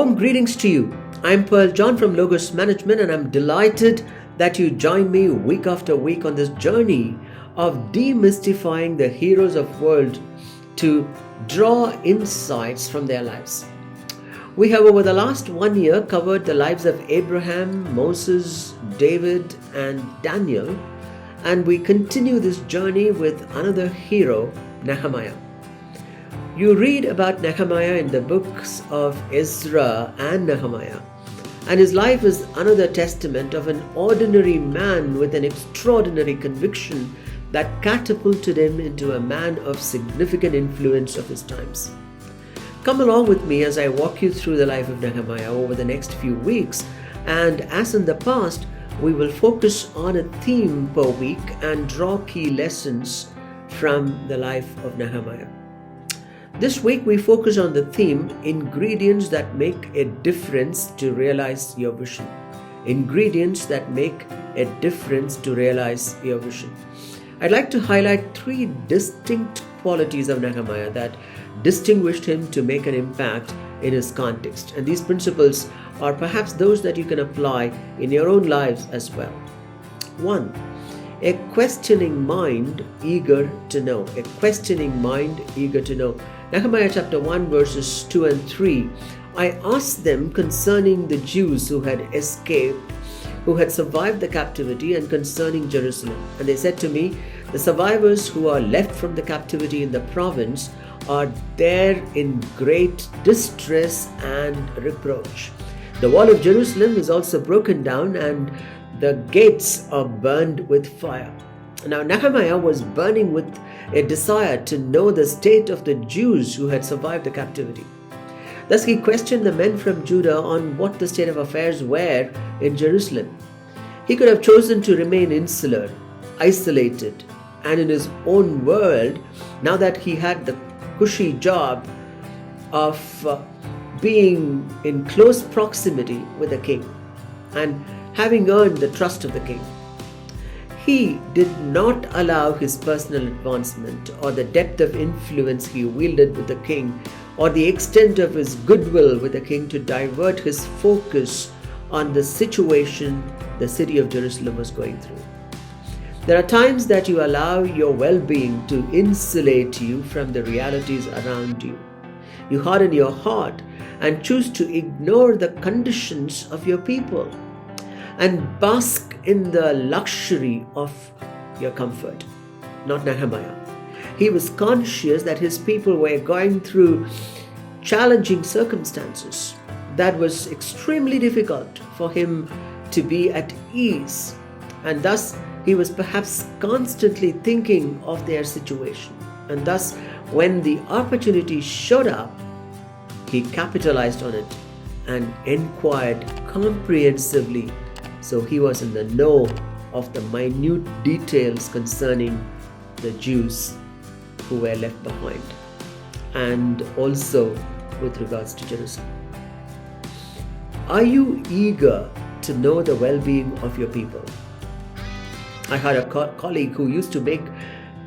Warm greetings to you. I'm Pearl John from Logos Management, and I'm delighted that you join me week after week on this journey of demystifying the heroes of the world to draw insights from their lives. We have over the last 1 year covered the lives of Abraham, Moses, David, and Daniel, and we continue this journey with another hero, Nehemiah. You read about Nehemiah in the books of Ezra and Nehemiah, and his life is another testament of an ordinary man with an extraordinary conviction that catapulted him into a man of significant influence of his times. Come along with me as I walk you through the life of Nehemiah over the next few weeks, and as in the past, we will focus on a theme per week and draw key lessons from the life of Nehemiah. This week we focus on the theme, ingredients that make a difference to realize your vision. Ingredients that make a difference to realize your vision. I'd like to highlight 3 distinct qualities of Nehemiah that distinguished him to make an impact in his context. And these principles are perhaps those that you can apply in your own lives as well. 1. A questioning mind eager to know. A questioning mind eager to know. Nehemiah chapter 1 verses 2 and 3. I asked them concerning the Jews who had escaped, who had survived the captivity, and concerning Jerusalem. And they said to me, the survivors who are left from the captivity in the province are there in great distress and reproach. The wall of Jerusalem is also broken down, and the gates are burned with fire. Now Nehemiah was burning with a desire to know the state of the Jews who had survived the captivity. Thus he questioned the men from Judah on what the state of affairs were in Jerusalem. He could have chosen to remain insular, isolated, and in his own world, now that he had the cushy job of being in close proximity with the king and having earned the trust of the king. He did not allow his personal advancement or the depth of influence he wielded with the king or the extent of his goodwill with the king to divert his focus on the situation the city of Jerusalem was going through. There are times that you allow your well-being to insulate you from the realities around you. You harden your heart and choose to ignore the conditions of your people and bask in the luxury of your comfort. Not Nehemiah. He was conscious that his people were going through challenging circumstances that was extremely difficult for him to be at ease, and thus he was perhaps constantly thinking of their situation. And thus, when the opportunity showed up, he capitalized on it and inquired comprehensively, so he was in the know of the minute details concerning the Jews who were left behind, and also with regards to Jerusalem. Are you eager to know the well-being of your people? I had a colleague who used to make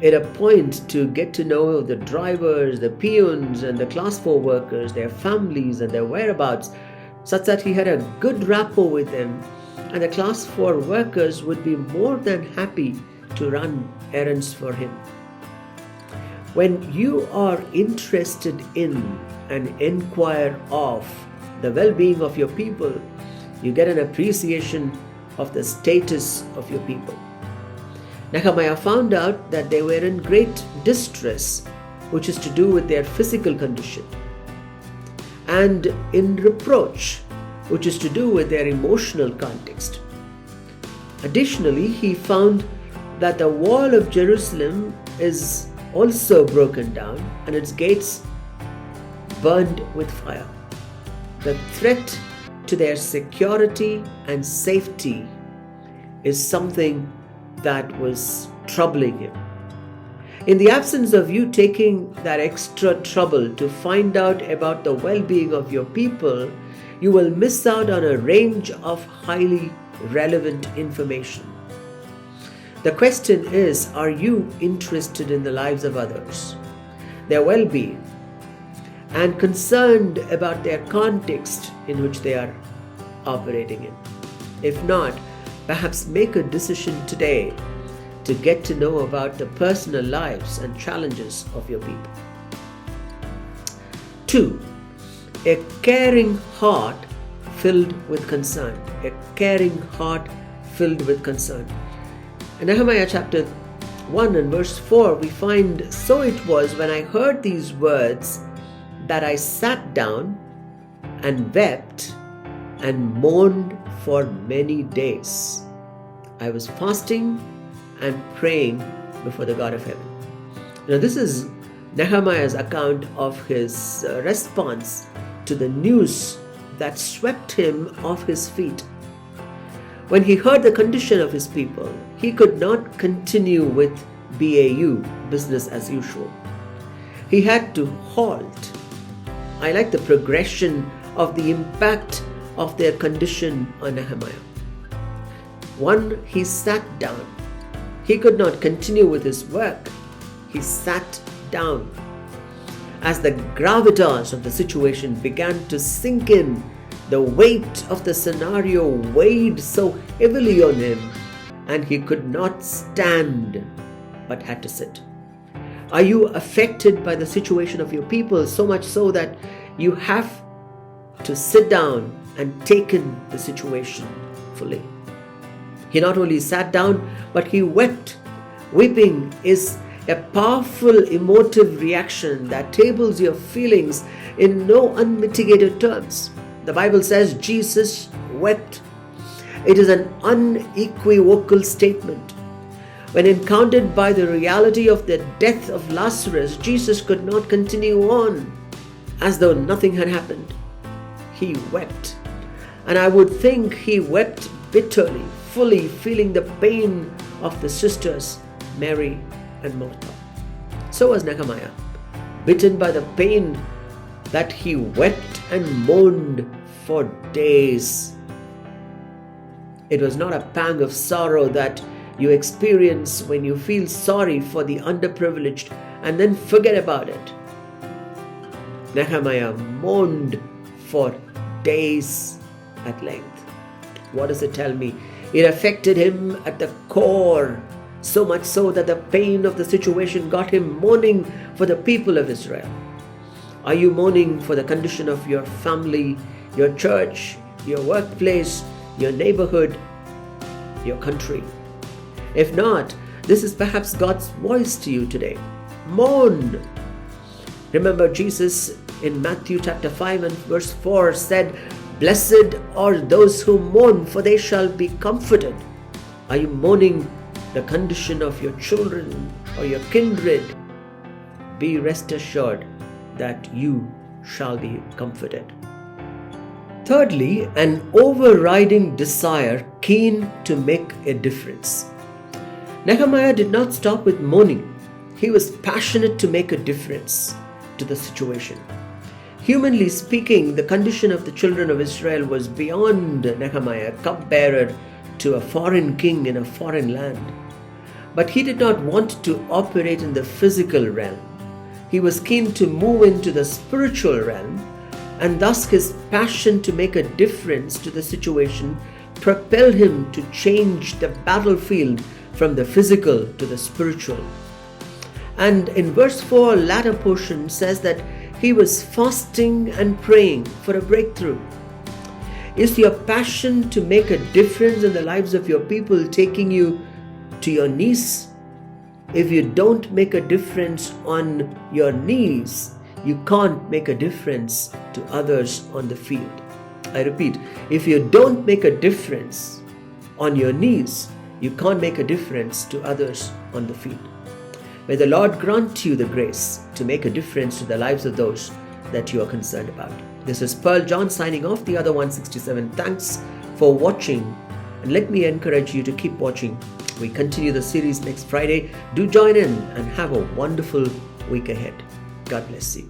it a point to get to know the drivers, the peons, and the class 4 workers, their families and their whereabouts, such that he had a good rapport with them, and the class 4 workers would be more than happy to run errands for him. When you are interested in and inquire of the well-being of your people, you get an appreciation of the status of your people. Nehemiah found out that they were in great distress, which is to do with their physical condition, and in reproach, which is to do with their emotional context. Additionally, he found that the wall of Jerusalem is also broken down and its gates burned with fire. The threat to their security and safety is something that was troubling him. In the absence of you taking that extra trouble to find out about the well-being of your people, you will miss out on a range of highly relevant information. The question is, are you interested in the lives of others, their well-being, and concerned about their context in which they are operating in. If not, perhaps make a decision today to get to know about the personal lives and challenges of your people. 2. A caring heart filled with concern. A caring heart filled with concern. In Nehemiah chapter 1 and verse 4, we find, "So it was when I heard these words that I sat down and wept and mourned for many days. I was fasting and praying before the God of heaven." Now, this is Nehemiah's account of his response to the news that swept him off his feet. When he heard the condition of his people, he could not continue with BAU, business as usual. He had to halt. I like the progression of the impact of their condition on Nehemiah. 1, he sat down. He could not continue with his work. He sat down. As the gravitas of the situation began to sink in, the weight of the scenario weighed so heavily on him, and he could not stand but had to sit. Are you affected by the situation of your people so much so that you have to sit down and take in the situation fully? He not only sat down, but he wept. Weeping is a powerful emotive reaction that tables your feelings in no unmitigated terms. The Bible says Jesus wept. It is an unequivocal statement. When encountered by the reality of the death of Lazarus, Jesus could not continue on as though nothing had happened. He wept. And I would think he wept bitterly, fully feeling the pain of the sisters, Mary and Martha. So was Nehemiah, bitten by the pain that he wept and mourned for days. It was not a pang of sorrow that you experience when you feel sorry for the underprivileged and then forget about it. Nehemiah mourned for days at length. What does it tell me? It affected him at the core, so much so that the pain of the situation got him mourning for the people of Israel. Are you mourning for the condition of your family, your church, your workplace, your neighborhood, your country? If not, this is perhaps God's voice to you today. Mourn. Remember, Jesus in Matthew chapter 5 and verse 4 said, "Blessed are those who mourn, for they shall be comforted." Are you mourning the condition of your children or your kindred? Be rest assured that you shall be comforted. Thirdly, an overriding desire keen to make a difference. Nehemiah did not stop with mourning. He was passionate to make a difference to the situation. Humanly speaking, the condition of the children of Israel was beyond Nehemiah, cupbearer to a foreign king in a foreign land. But he did not want to operate in the physical realm. He was keen to move into the spiritual realm, and thus his passion to make a difference to the situation propelled him to change the battlefield from the physical to the spiritual. And in verse 4, latter portion says that he was fasting and praying for a breakthrough. Is your passion to make a difference in the lives of your people taking you to your knees? If you don't make a difference on your knees, you can't make a difference to others on the field. I repeat, if you don't make a difference on your knees, you can't make a difference to others on the field. May the Lord grant you the grace to make a difference to the lives of those that you are concerned about. This is Pearl John signing off, the other 167. Thanks for watching, and let me encourage you to keep watching. We continue the series next Friday. Do join in and have a wonderful week ahead. God bless you.